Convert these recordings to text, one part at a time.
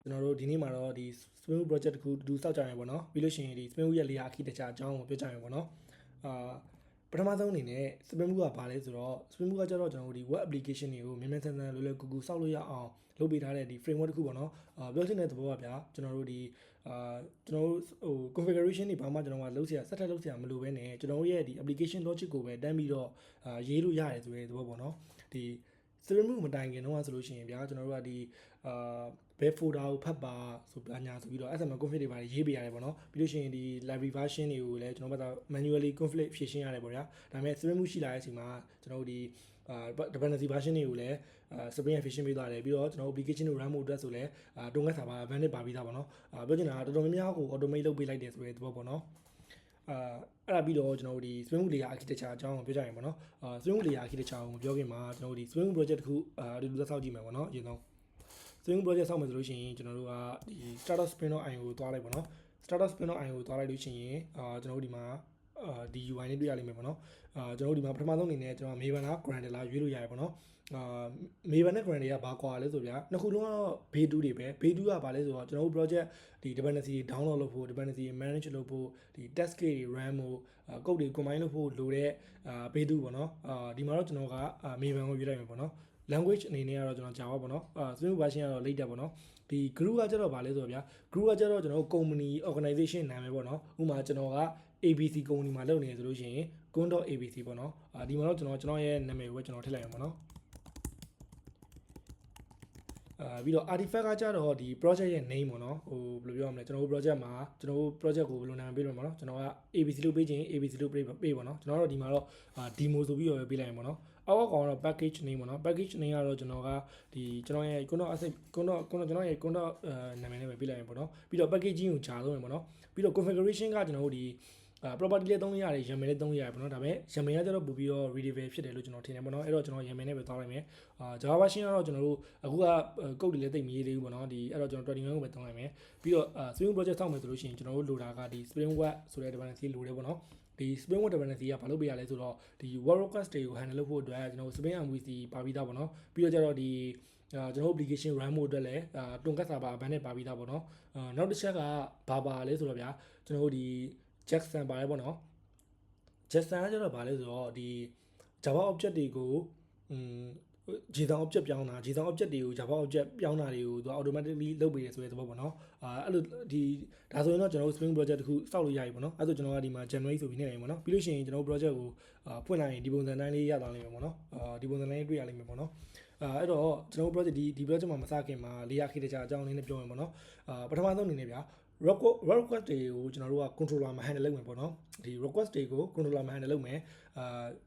ကျွန်တော်တို့ဒီနေ့မှာတော့ဒီ Spring Boot project တစ်ခုတူစောက်ကြရမယ်ပေါ့နော်ပြီးလို့ရှိရင်ဒီ Spring Boot ရဲ့ layer architecture အကြောင်းကိုပြောကြရမယ်ပေါ့နော်ပထမဆုံးအနေနဲ့ Spring Boot ကဘာလဲဆိုတော့ Spring Boot ကကျတော့ကျွန်တော်တို့ဒီ web application တွေကိုမြန်မြန်ဆန်ဆန်လွယ်လွယ်ကူကူစောက်လို့ရအောင်လုပ်ပေးထားတဲ့ဒီ framework တစ်ခုပေါ့နော်ပြောချင်တဲ့သဘောကဗျာကျွန်တော်တို့ဒီကျွန်တော်တို့ဟို configuration တွေဘာမှကျွန်တော်ကလုပ်เสียဆက်ထပ်လုပ်เสียမလိုဘဲနဲ့ကျွန်တော်တို့ရဲ့ဒီ application logic ကိုပဲတန်းပြီးတော့ရေးလို့ရတယ်ဆိုတဲ့သဘောပေါ့နော်ဒီ Spring Boot မတိုင်ခင်တော့ဆိုလို့ရှိရင်ဗျာကျွန်တော်တို့ကဒီဘယ် folder ကိုဖတ်ပါဆိုပြညာဆိုပြီးတော့ XML config တွေပါရေးပေးရတယ်ပေါ့နော်ပြီးလို့ရှိရင်ဒီ library version တွေကိုလည်းကျွန်တော်တို့က manually config ဖြည့်ရှင်းရတယ်ပေါ့ဗျာဒါပေမဲ့ Spring Boot ရှိလာတဲ့အချိန်မှာကျွန်တော်တို့ဒီdependency version တွေကိုလည်းSpring efficient ပေးသွားတယ်ပြီးတော့ကျွန်တော်တို့ application ကို run ဖို့အတွက်ဆိုလည်းတုံးကစားပါ advantage ပါပြီးသားပေါ့နော်ပြောချင်တာကတော်တော်များများကို automate လုပ်ပေးလိုက်တယ်ဆိုတဲ့သဘောပေါ့နော်အဲ့ဒါပြီးတော့ကျွန်တော်တို့ဒီ Spring Boot layer architecture အကြောင်းကိုပြောကြရင်ပေါ့နော်Spring Boot layer architecture ကိုပြောခင်မှာကျွန်တော်တို့ဒီ Spring Boot project တစ်ခုဒီလိုစောက်ကြည့်မယ်ပေါ့နော်အရင်ဆုံး Spring Boot project စောက်မယ်ဆိုလို့ရှိရင်ကျွန်တော်တို့ကဒီ startup spring.io ကိုသွားလိုက်ပေါ့နော် startup spring.io ကိုသွားလိုက်လို့ရှိရင်ကျွန်တော်တို့ဒီမှာဒီ UI နဲ့တွေ့ရလိမ့်မယ်ပေါ့နော်ကျွန်တော်တို့ဒီမှာပထမဆုံးအနေနဲ့ကျွန်တော် Maven လား Gradle လားရွေးလို့ရတယ်ပေါ့နော်Maven နဲ့ Gradle ကဘာကွာလဲဆိုဗျာနှစ်ခုလုံးကတော့ Base 2တွေပဲ Base 2ကဘာလဲဆိုတော့ကျွန်တော်တို့ project ဒီ dependency download လုပ်ဖို့ dependency manage လုပ်ဖို့ဒီ test case တွေ run ဖို့code တွေ combine လုပ်ဖို့လိုတဲ့Base 2ပေါ့နော်ဒီမှာတော့ကျွန်တော်ကMaven ကိုရွေးလိုက်မယ်ပေါ့နော် language အနေနဲ့ကတော့ကျွန်တော် Java ပေါ့နော်Spring Boot version ကတော့ later ပေါ့နော်ဒီ group ကကျတော့ဗာလဲဆိုတော့ဗျာ group ကကျတော့ကျွန်တော်တို့ company organization နာမည်ပေါ့နော်ဥပမာကျွန်တော်က ABC company မှာလုပ်နေဆိုလို့ရှိရင် gun.abc ပေါ့နော်ဒီမှာတော့ကျွန်တော်ရဲ့နာမည်ကိုပဲကျွန်တော်ထည့်လိုက်ရမှာနော်ပြီးတော့ artifact ကကြတော့ဒီ project ရဲ့ name ပေါ့နော်ဟိုဘယ်လိုပြောရမလဲကျွန်တော်တို့ project မှာကျွန်တော်တို့ project ကိုဘယ်လိုနာမည်ပေးလို့မလဲနော်ကျွန်တော်က ABC လို့ပေးခြင်း ABC လို့ပေးပေါ့နော်ကျွန်တော်တို့ဒီမှာတော့demo ဆိုပြီးတော့ပဲပေးလိုက်ရင်ပေါ့နော်အောက်ကောင်ကတော့ package name ပေါ့နော် package name ကတော့ကျွန်တော်ကဒီကျွန်တော်ရဲ့ asset ကျွန်တော်ရဲ့ နာမည်နဲ့ပဲပေးလိုက်ရင်ပေါ့နော်ပြီးတော့ packaging ကိုဂျာသုံးရင်ပေါ့နော်ပြီးတော့ configuration ကကျွန်တော်တို့ဒီproperty လေးသုံးရတယ် YAML လေးသုံးရတယ်ပေါ့နော်ဒါပေမဲ့ YAML ကကျတော့ပို့ပြီးတော့ readable ဖြစ်တယ်လို့ကျွန်တော်ထင်တယ်ပေါ့နော်အဲ့တော့ကျွန်တော် YAML နဲ့ပဲသွားလိုက်မယ်Java version ကတော့ကျွန်တော်တို့အခုက code တွေလည်းသိပ်မရေးသေးဘူးပေါ့နော်ဒီအဲ့တော့ကျွန်တော်21ကိုပဲသုံးလိုက်မယ်ပြီးတော့Spring Project ဆောက်မယ်ဆိုလို့ရှိရင်ကျွန်တော်တို့လိုတာကဒီ Spring Web ဆိုတဲ့ dependency လိုတယ်ပေါ့နော်ဒီ Spring Web dependency ကဘာလုပ်ပေးရလဲဆိုတော့ဒီ web request တွေကို handle လုပ်ဖို့အတွက်ကျွန်တော် Spring MVC ပါပြီးသားပေါ့နော်ပြီးတော့ကျတော့ဒီကျွန်တော် application run ဖို့အတွက်လည်းတွန်ကတ်စာပါ ban နဲ့ပါပြီးသားပေါ့နော်နောက်တစ်ချက်ကဘာပါလဲဆိုတော့ဗျာကျွန်တော်တို့ဒီ Jackson ပါတယ်ပေါ့နော် Jackson ကကျတော့ဘာလဲဆိုတော့ဒီ Java object တွေကိုJSON object ပြောင်းတာ JSON object တွေကို Java object ပြောင်းတာတွေကိုသူ automatically လုပ်ပေးရဆိုတဲ့သဘောပေါ့နော်အဲ့လိုဒီဒါဆိုရင်တော့ကျွန်တော်တို့ Spring project တခုစောက်လို့ရပြီပေါ့နော်အဲ့ဒါဆိုကျွန်တော်ကဒီမှာ generate ဆိုပြီးနေနိုင်ပေါ့နော်ပြီးလို့ရှိရင်ကျွန်တော်တို့ project ကိုဖွင့်လိုက်ရင်ဒီပုံစံတိုင်းလေးရသွားလိမ့်မယ်ပေါ့နော်ဒီပုံစံတိုင်းတွေ့ရလိမ့်မယ်ပေါ့နော်အဲ့တော့ကျွန်တော်တို့ project ဒီ project မှာမစခင်မှာ layer architecture အကြောင်းလေးနဲ့ပြောရင်ပေါ့နော်ပထမဆုံးအနေနဲ့ဗျာ request တွေကိုကျွန်တော်တို့က controller မှာ handle လုပ်မယ်ပေါ့နော်ဒီ request တွေကို controller မှာ handle လုပ်မယ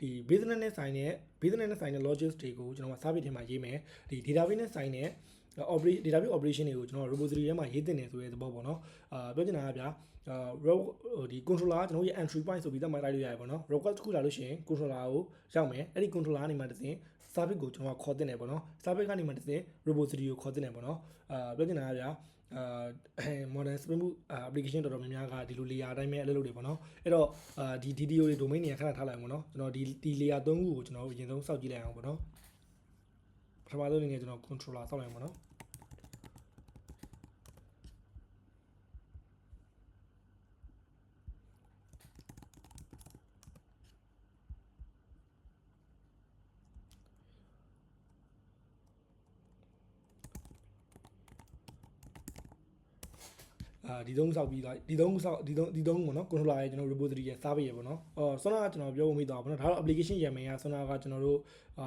်ဒီ business နဲ့ဆိုင်တဲ့ logics တွေကိုကျွန်တော်က service ထဲမှာရေးမယ်ဒီ database နဲ့ဆိုင်တဲ့database operation တွေကိုကျွန်တော် repository ထဲမှာရေးတင်နေဆိုတဲ့သဘောပေါ့နော်ပြောချင်တာကဗျာဒီ controller ကကျွန်တော်ရဲ့ entry point ဆိုပြီးသတ်မှတ်လိုက်လို့ရတယ်ပေါ့နော် request တစ်ခုလာလို့ရှိရင် controller ကိုရောက်မယ်အဲ့ဒီ controller ကနေမှတစ်စင် service ကိုကျွန်တော်ကခေါ်တင်တယ်ပေါ့နော် service ကနေမှတစ်စင် repository ကိုခေါ်တင်တယ်ပေါ့နော်ပြောချင်တာကဗျာmodern Spring Boot application တော်တော်များများကဒီလို layer အတိုင်းပဲအလုပ်လုပ်တယ်ပေါ့နော်အဲ့တော့ဒီ DDO တွေ domain တွေခဏထားလိုက်အောင်ပေါ့နော်ကျွန်တော်ဒီ layer 3ခုကိုကျွန်တော်အရင်ဆုံးစောင့်ကြည့်လိုက်အောင်ပေါ့နော်ပထမဆုံးအနေနဲ့ကျွန်တော် controller စောင့်လိုက်အောင်ပေါ့နော်ဒီသုံးဆောက်ပြီးသွားဒီသုံးပေါ့နော် controller ရဲ့ကျွန်တော် repository ရဲ့ service ရဲ့ပေါ့နော်ဆွမ်းနာကကျွန်တော်ပြောဖို့မိသွားပါဘောနော်ဒါတော့ application YAML ကဆွမ်းနာကကျွန်တော်တို့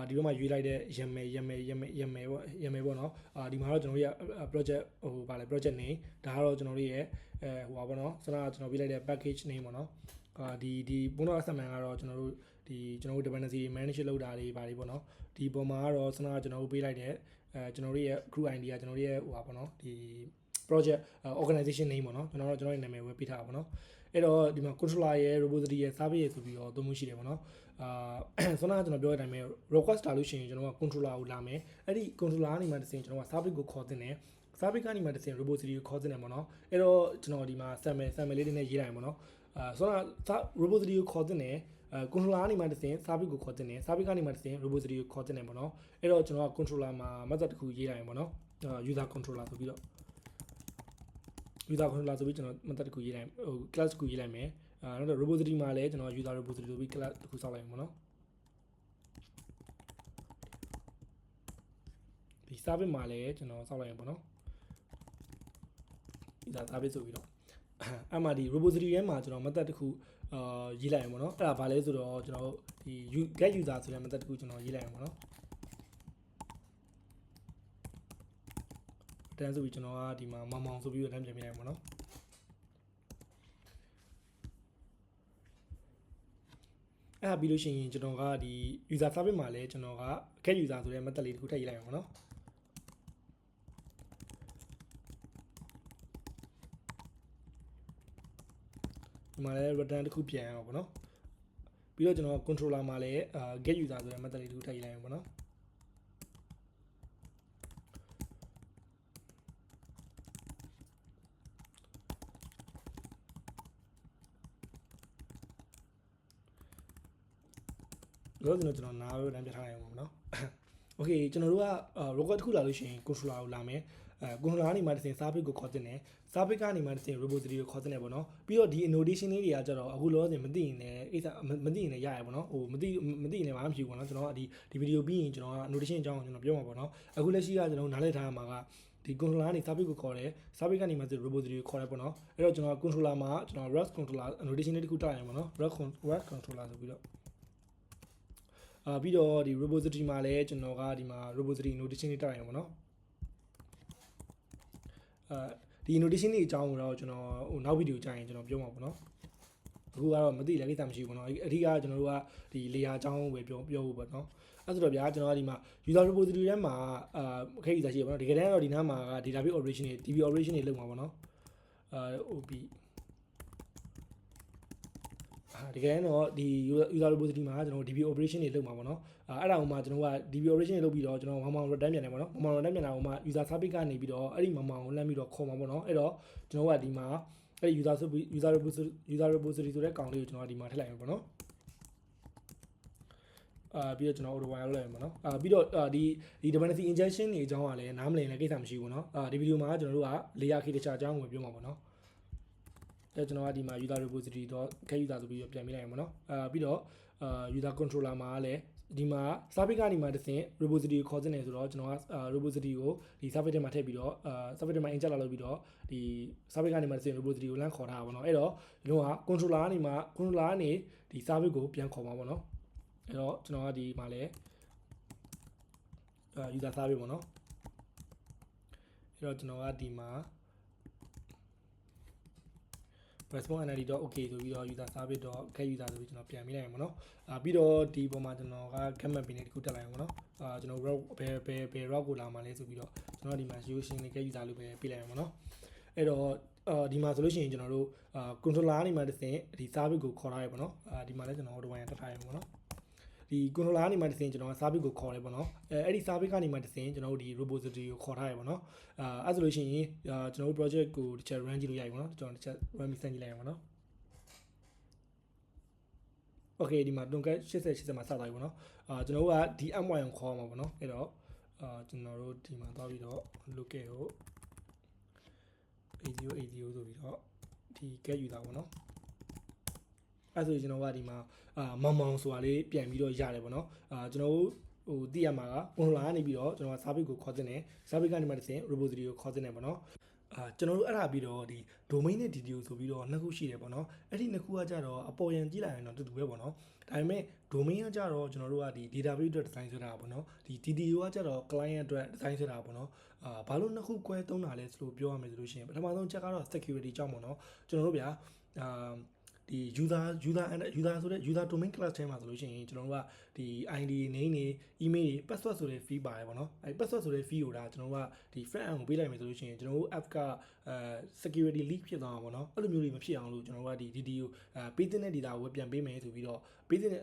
ဒီဘက်မှာရွေးလိုက်တဲ့ YAML ပေါ့နော်ဒီမှာတော့ကျွန်တော်တို့ရဲ့ project ဟိုဗာလဲ project name ဒါကတော့ကျွန်တော်တို့ရဲ့ဟိုပါပေါ့နော်ဆွမ်းနာကကျွန်တော်ပေးလိုက်တဲ့ package name ပေါ့နော်ဒီဘုံတော့ assignment ကတော့ကျွန်တော်တို့ dependency manage လုပ်တာတွေဗာတွေပေါ့နော်ဒီပုံမှာကတော့ဆွမ်းနာကကျွန်တော်တို့ပေးလိုက်တဲ့ကျွန်တော်တို့ရဲ့ group ID ကကျွန်တော်တို့ရဲ့ဟိုပါပေါ့နော်ဒီ project organization name ပေါ့နော်ကျွန်တော်ရဲ့နာမည်ဝယ်ပေးထားပါပေါ့နော်အဲ့တော့ဒီမှာ controller ရဲ့ repository ရဲ့ service ရဲ့ဆိုပြီးတော့သုံးမှုရှိတယ်ပေါ့နော်ဆွမ်းနာကကျွန်တော်ပြောတဲ့အတိုင်းပဲ request လာလို့ရှိရင်ကျွန်တော်က controller ကိုလာမယ်အဲ့ဒီ controller ကနေမှတစ်ဆင့်ကျွန်တော်က service ကိုခေါ်တင်တယ် service ကနေမှတစ်ဆင့် repository ကိုခေါ်တင်တယ်ပေါ့နော်အဲ့တော့ကျွန်တော်ဒီမှာ sample လေးတွေနဲ့ရေးလိုက်ပေါ့နော်ဆွမ်းနာ repository ကိုခေါ်တင်တယ်controller ကနေမှတစ်ဆင့် service ကိုခေါ်တင်တယ် service ကနေမှတစ်ဆင့် repository ကိုခေါ်တင်တယ်ပေါ့နော်အဲ့တော့ကျွန်တော်က controller မှာ method တစ်ခုရေးလိုက်ရင်ပေါ့နော်user controller ဆိုပြီးတော့ user controller ဆိုပြီးကျွန်တော် method တစ်ခုရေးလိုက်ဟို class တစ်ခုရေးလိုက်မယ်နောက်တော့ repository မှာလည်းကျွန်တော် user repository ဆိုပြီး class တစ်ခုစောက်လိုက်မှာပေါ့နော်ဒီ service မှာလည်းကျွန်တော်စောက်လိုက်ရင်ပေါ့နော် user service ဆိုပြီးတော့အဲ့မှာဒီ repository ထဲမှာကျွန်တော် method တစ်ခုရေးလိုက်ရင်ပေါ့နော်အဲ့ဒါဘာလဲဆိုတော့ကျွန်တော်ဒီ get user ဆိုတဲ့ method တစ်ခုကျွန်တော်ရေးလိုက်ရင်ပေါ့နော်တန်းဆိုပြီးကျွန်တော်ကဒီမှာမောင်ဆိုပြီးတော့တန်းပြန်ပြလိုက်ပေါ့နော်အဲ့ဒါပြီးလို့ရှိရင်ကျွန်တော်ကဒီ user service မှာလည်းကျွန်တော်က get user ဆိုတဲ့ method လေးတစ်ခုထည့်ရေးလိုက်အောင်ပေါ့နော်ဒီမှာလည်း return တစ်ခုပြန်အောင်ပေါ့နော်ပြီးတော့ကျွန်တော် controller မှာလည်းget user ဆိုတဲ့ method လေးတစ်ခုထည့်ရေးလိုက်အောင်ပေါ့နော်လို့ကျွန်တော်နားလို့တန်းပြထားရအောင်ပေါ့နော်โอเคကျွန်တော်တို့က record တစ်ခုလာလို့ရှိရင် controller ကိုလာမယ်controller ကနေမှတစ်ဆင့် service ကိုခေါ်တင်တယ် service ကနေမှတစ်ဆင့် repository ကိုခေါ်တင်တယ်ပေါ့နော်ပြီးတော့ဒီ annotation လေးတွေကကြတော့အခုလောဆယ်မသိရင်လည်းအိမသိရင်လည်းရရပေါ့နော်ဟိုမသိရင်လည်းမဖြစ်ဘူးပေါ့နော်ကျွန်တော်ကဒီ video ပြီးရင်ကျွန်တော်က annotation အကြောင်းကိုကျွန်တော်ပြောမှာပေါ့နော်အခုလက်ရှိကကျွန်တော်နားလည်ထားရမှာကဒီ controller ကနေ service ကိုခေါ်တယ် service ကနေမှ repository ကိုခေါ်တယ်ပေါ့နော်အဲ့တော့ကျွန်တော် controller မှာကျွန်တော် rest controller annotation လေးတစ်ခုတက်ရအောင်ပေါ့နော် rest controller ဆိုပြီးတော့ပြီးတော့ဒီ repository မှာလည်းကျွန်တော်ကဒီမှာ repository notation လေးတက်ရအောင်ပေါ့နော်ဒီ notation လေးအကြောင်းကိုတော့ကျွန်တော်ဟိုနောက် video ကြာရင်ကျွန်တော်ပြောမှာပေါ့နော်အခုကတော့မသိလည်းကိစ္စမရှိဘူးပေါ့နော်အဓိကကျွန်တော်တို့ကဒီ layer အကြောင်းပဲပြောဖို့ပေါ့နော်အဲ့ဆိုတော့ဗျာကျွန်တော်ကဒီမှာ user repository ထဲမှာအခက်အခဲရှိရပါတော့တကယ်တမ်းတော့ဒီနားမှာက database operation တွေ DB operation တွေလုပ်မှာပေါ့နော်OPတကယ်တော့ဒီ user repository မှာကျွန်တော် DB operation တွေလုပ်မှာပေါ့နော်အဲ့ဒါဥမာကျွန်တော်က DB operation တွေလုပ်ပြီးတော့ကျွန်တော်မောင် return ပြန်တယ်ပေါ့နော်မောင် return ပြန်တာဥမာ user service ကနေပြီးတော့အဲ့ဒီမောင်ကိုလှမ်းပြီးတော့ခေါ်မှာပေါ့နော်အဲ့တော့ကျွန်တော်ကဒီမှာအဲ့ဒီ user repository ဆိုတဲ့ကောင်လေးကိုကျွန်တော်ဒီမှာထည့်လိုက်မှာပေါ့နော်ပြီးတော့ကျွန်တော် auto wire လုပ်လိုက်မှာပေါ့နော်ပြီးတော့ဒီ dependency injection တွေအကြောင်းကလည်းနားမလည်လည်းကိစ္စမရှိဘူးပေါ့နော်ဒီ video မှာကျွန်တော်တို့က layer key တခြားအကြောင်းကိုပြောမှာပေါ့နော်ကျွန်တော်ကဒီမှာ user repository get user ဆိုပြီးတော့ပြန်ပြလိုက်ရမှာနော်ပြီးတော့user controller မှာလည်းဒီမှာ service ကနေမှတစ်ဆင့် repository ကိုခေါ်တင်နေဆိုတော့ကျွန်တော်က repository ကိုဒီ service ထဲမှာထည့်ပြီးတော့service ထဲမှာ insert လာလုပ်ပြီးတော့ဒီ service ကနေမှတစ်ဆင့် repository ကိုလမ်းခေါ်ထားတာပေါ့နော်အဲ့တော့ဒီတော့က controller ကနေဒီ service ကိုပြန်ခေါ်မှာပေါ့နော်အဲ့တော့ကျွန်တော်ကဒီမှာလည်းuser service ပေါ့နော်အဲ့တော့ကျွန်တော်ကဒီမှာresponse entity.okay ဆိုပြီးတော့ user service.get user ဆိုပြီးကျွန်တော်ပြန်မိလိုက်ရမှာเนาะပြီးတော့ဒီပုံမှာကျွန်တော်က get map လေးတစ်ခုတက်လိုက်အောင်เนาะကျွန်တော် route ဘယ် route ကိုလာမှာလဲဆိုပြီးတော့ကျွန်တော်ဒီမှာ solution လေး get user လို့ပဲပေးလိုက်ရမှာเนาะအဲ့တော့ဒီမှာဆိုလို့ရှိရင်ကျွန်တော်တို့controller ကနေမှတစ်ဆင့်ဒီ service ကိုခေါ်ထားရပါเนาะဒီမှာလည်းကျွန်တော် auto wire တက်ထားရမှာเนาะဒီ controller ကနေမှတစ်ဆင့်ကျွန်တော် service ကိုခေါ်ရဲပေါ့နော်အဲ့ဒီ service ကနေမှတစ်ဆင့်ကျွန်တော်တို့ဒီ repository ကိုခေါ်ထားရပေါ့နော်အဲ့ဆိုလို့ရှိရင်ကျွန်တော်တို့ project ကိုတစ်ချက် run ကြည့်လို့ရပြီပေါ့နော်ကျွန်တော်တစ်ချက် run ပြီးစမ်းကြည့်လိုက်ရအောင်ပေါ့နော် okay ဒီမှာ tunket 80 မှာစသွားပြီပေါ့နော်ကျွန်တော်တို့ကဒီ my ကိုခေါ်မှာပေါ့နော်အဲ့တော့ကျွန်တော်တို့ဒီမှာသွားပြီးတော့ local ကို80ဆိုပြီးတော့ဒီ get user ပေါ့နော်အဲ့ဆိုကျွန်တော်ကဒီမှာမောင်ဆိုတာလေးပြန်ပြီးတော့ရတယ်ပေါ့နော်ကျွန်တော်တို့ဟိုသိရမှာက controller ကနေပြီးတော့ကျွန်တော်က service ကိုခေါ်တင်တယ် service ကနေမှတစ်ဆင့် repository ကိုခေါ်တင်တယ်ပေါ့နော်ကျွန်တော်တို့အဲ့ဒါပြီးတော့ဒီ domain နဲ့ DDO ဆိုပြီးတော့နှစ်ခုရှိတယ်ပေါ့နော်အဲ့ဒီနှစ်ခုကကြတော့အပေါ်ရန်ကြည့်လိုက်ရင်တော့တူတူပဲပေါ့နော်ဒါပေမဲ့ domain ကကြတော့ကျွန်တော်တို့ကဒီ database အတွက် design ဆွဲတာပေါ့နော်ဒီ DDO ကကြတော့ client အတွက် design ဆွဲတာပေါ့နော်ဘာလို့နှစ်ခု꿰သုံးတာလဲဆိုလို့ပြောရမယ်ဆိုလို့ရှိရင်ပထမဆုံးချက်ကတော့ security ကြောင့်ပေါ့နော်ကျွန်တော်တို့ဗျာဒီ user ဆိုတဲ့ user domain class ထဲမှာဆိုလို့ရှိရင်ကျွန်တော်တို့ကဒီ ID name တွေ email တွေ password ဆိုတဲ့ fee ပါတယ်ပေါ့နော်အဲ password ဆိုတဲ့ fee ကိုဒါကျွန်တော်တို့ကဒီ front end ကိုပေးလိုက်မယ်ဆိုလို့ရှိရင်ကျွန်တော်တို့ app ကsecurity leak ဖြစ်သွားမှာပေါ့နော်အဲ့လိုမျိုးတွေမဖြစ်အောင်လို့ကျွန်တော်တို့ကဒီ DD ကိုပေးတဲ့ data ကိုပြန်ပေးမယ်ဆိုပြီးတော့ပေးတဲ့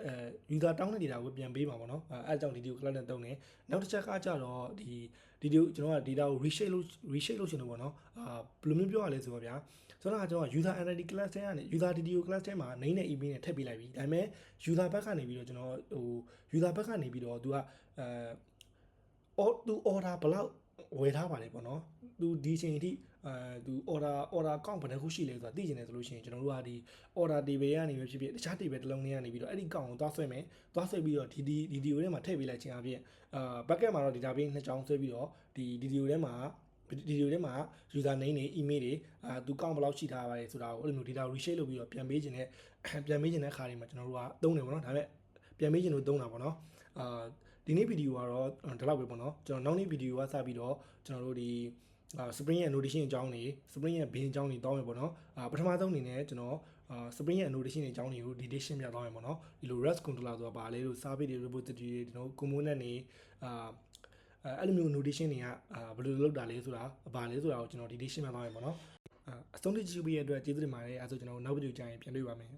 user တောင်းတဲ့ data ကိုပြန်ပေးမှာပေါ့နော်အဲအကြောင်း DD ကို class နဲ့တုံးတယ်နောက်တစ်ချက်ကကြတော့ဒီ DD ကိုကျွန်တော်က data ကို reshape လုပ်ရှင်လို့ပေါ့နော်ဘယ်လိုမျိုးပြောရလဲဆိုတော့ဗျာဆိုတော့ကျွန်တော် user entity class ထဲကနေ user DDO class ထဲမှာ name နဲ့ email နဲ့ထည့်ပေးလိုက်ပြီဒါပေမဲ့ user ဘက်ကနေပြီးတော့ကျွန်တော်ဟို user ဘက်ကနေပြီးတော့သူကသူ order ဘယ်လောက်ဝယ်ထားပါလဲပေါ့နော် သူဒီအချိန်အထိသူ order count ဘယ်နှခုရှိလဲဆိုတာသိချင်တယ်ဆိုလို့ရှိရင်ကျွန်တော်တို့ကဒီ order table ကနေပဲဖြစ်ဖြစ်တခြား table တစ်လုံးထဲကနေပြီးတော့အဲ့ဒီ count ကိုသွားဆွဲမယ်သွားဆွဲပြီးတော့ဒီ video ထဲမှာထည့်ပေးလိုက်ခြင်းအပြင်bucket မှာတော့ database နှစ်ကြောင်းဆွဲပြီးတော့ဒီ video ထဲမှာ user name တွေ email တွေသူ count ဘယ်လောက်ရှိထားပါလဲဆိုတာကိုအဲ့လိုမျိုး data reshape လုပ်ပြီးတော့ပြန်ပေးခြင်းတဲ့အခါတွေမှာကျွန်တော်တို့ကသုံးတယ်ပေါ့နော်ဒါပေမဲ့ပြန်ပေးခြင်းလို့သုံးတာပေါ့နော်ဒီနေ့ဗီဒီယိုကတော့ဒီလောက်ပဲပေါ့နော်ကျွန်တော်နောက်နေ့ဗီဒီယိုကစပြီးတော့ကျွန်တော်တို့ဒီSpring ရဲ့ notation အကြောင်းတွေ Spring ရဲ့ bin အကြောင်းတွေတောင်းမယ်ပေါ့နော်ပထမဆုံးအနေနဲ့ကျွန်တော်Spring ရဲ့ notation တွေအကြောင်းတွေကို detail ရှင်းပြသွားမယ်ပေါ့နော်ဒီလို REST controller ဆိုတာဘာလဲလို့ service တွေ repository တွေကျွန်တော် component တွေအဲ့လိုမျိုး notation တွေကဘယ်လိုလုပ်တာလဲဆိုတာဘာလဲဆိုတာကိုကျွန်တော် detail ရှင်းပြသွားမယ်ပေါ့နော်အဆုံးထိကြည့်ပြီးရတဲ့အတွက်ကျေးဇူးတင်ပါတယ်အဲဆိုကျွန်တော်နောက်ဗီဒီယိုကြရင်ပြန်တွေ့ပါမယ်